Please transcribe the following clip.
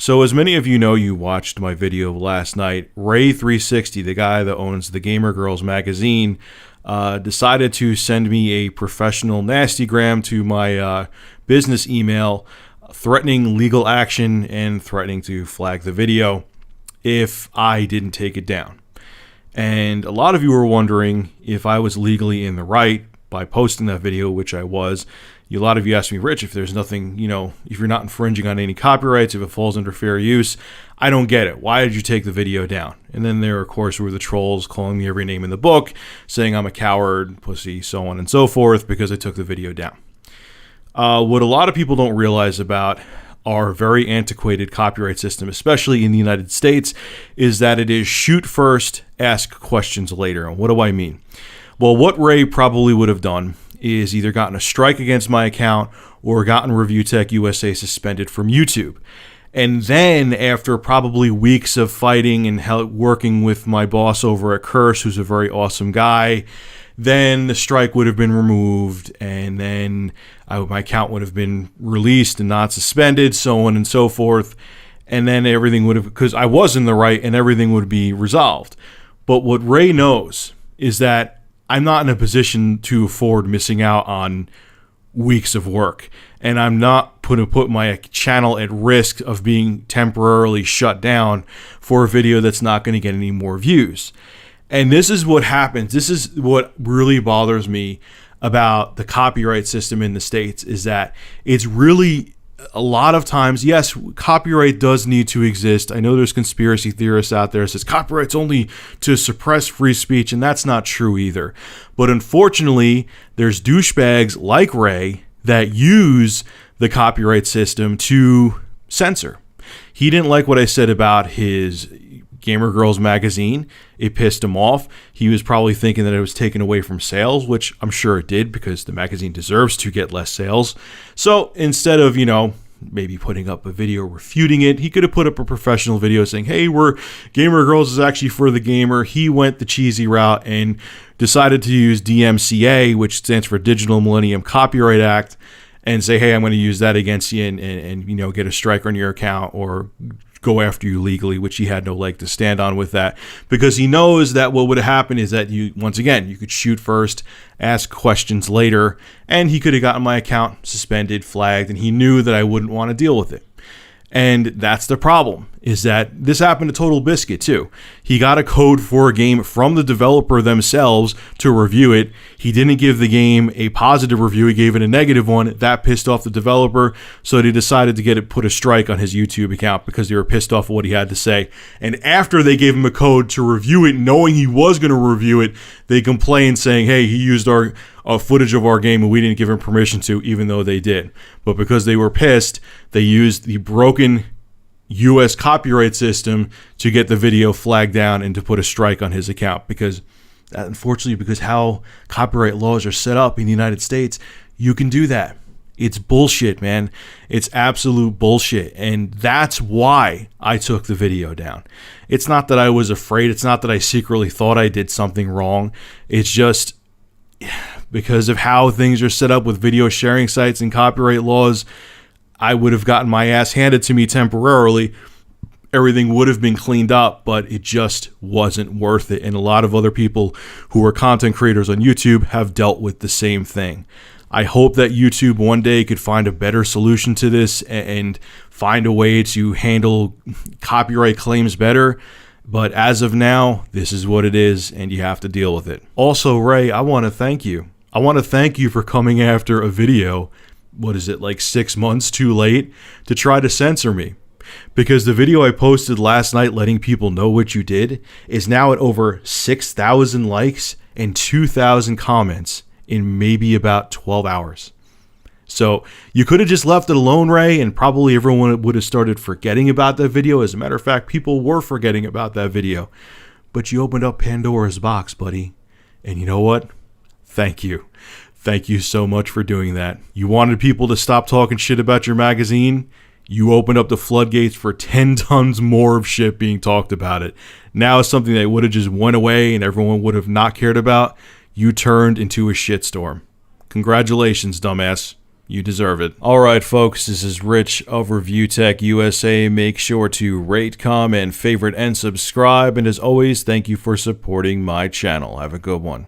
So as many of you know, you watched my video last night. Ray360, the guy that owns the Gamer Girls magazine, decided to send me a professional nastygram to my business email, threatening legal action and threatening to flag the video if I didn't take it down. And a lot of you were wondering if I was legally in the right by posting that video, which I was. A lot of you asked me, Rich, if there's nothing, if you're not infringing on any copyrights, if it falls under fair use, I don't get it. Why did you take the video down? And then there, of course, were the trolls calling me every name in the book, saying I'm a coward, pussy, so on and so forth, because I took the video down. What a lot of people don't realize about our very antiquated copyright system, especially in the United States, is that it is shoot first, ask questions later. And what do I mean? Well, what Ray probably would have done is either gotten a strike against my account or gotten Review Tech USA suspended from YouTube. And then after probably weeks of fighting and working with my boss over at Curse, who's a very awesome guy, then the strike would have been removed, and then my account would have been released and not suspended, so on and so forth. And then everything would have, because I was in the right, and everything would be resolved. But what Ray knows is that I'm not in a position to afford missing out on weeks of work. And I'm not going to put my channel at risk of being temporarily shut down for a video that's not going to get any more views. And this is what happens. This is what really bothers me about the copyright system in the States, is that it's really, a lot of times, yes, copyright does need to exist. I know there's conspiracy theorists out there that says copyright's only to suppress free speech, and that's not true either. But unfortunately, there's douchebags like Ray that use the copyright system to censor. He didn't like what I said about his Gamer Girls magazine. It pissed him off. He was probably thinking that it was taken away from sales, which I'm sure it did, because the magazine deserves to get less sales. So instead of, maybe putting up a video refuting it, he could have put up a professional video saying, hey, Gamer Girls is actually for the gamer. He went the cheesy route and decided to use DMCA, which stands for Digital Millennium Copyright Act, and say, hey, I'm going to use that against you and get a strike on your account or go after you legally, which he had no leg to stand on with that, because he knows that what would happen is that you could shoot first, ask questions later, and he could have gotten my account suspended, flagged, and he knew that I wouldn't want to deal with it. And that's the problem, is that this happened to Total Biscuit too. He got a code for a game from the developer themselves to review it. He didn't give the game a positive review. He gave it a negative one. That pissed off the developer, so they decided to put a strike on his YouTube account because they were pissed off at what he had to say. And after they gave him a code to review it, knowing he was going to review it, they complained saying, hey, he used our footage of our game and we didn't give him permission to, even though they did. But because they were pissed, they used the broken U.S. copyright system to get the video flagged down and to put a strike on his account. Because unfortunately, because how copyright laws are set up in the United States, you can do that. It's bullshit, man. It's absolute bullshit. And that's why I took the video down. It's not that I was afraid. It's not that I secretly thought I did something wrong. It's just because of how things are set up with video sharing sites and copyright laws, I would have gotten my ass handed to me temporarily. Everything would have been cleaned up, but it just wasn't worth it. And a lot of other people who are content creators on YouTube have dealt with the same thing. I hope that YouTube one day could find a better solution to this and find a way to handle copyright claims better. But as of now, this is what it is, and you have to deal with it. Also, Ray, I want to thank you. I want to thank you for coming after a video, like 6 months too late, to try to censor me. Because the video I posted last night letting people know what you did is now at over 6,000 likes and 2,000 comments in maybe about 12 hours. So you could have just left it alone, Ray, and probably everyone would have started forgetting about that video. As a matter of fact, people were forgetting about that video. But you opened up Pandora's box, buddy. And you know what? Thank you. Thank you so much for doing that. You wanted people to stop talking shit about your magazine. You opened up the floodgates for 10 tons more of shit being talked about it. Now it's something that would have just went away and everyone would have not cared about. You turned into a shitstorm. Congratulations, dumbass. You deserve it. Alright folks, this is Rich of Review Tech USA. Make sure to rate, comment, favorite, and subscribe. And as always, thank you for supporting my channel. Have a good one.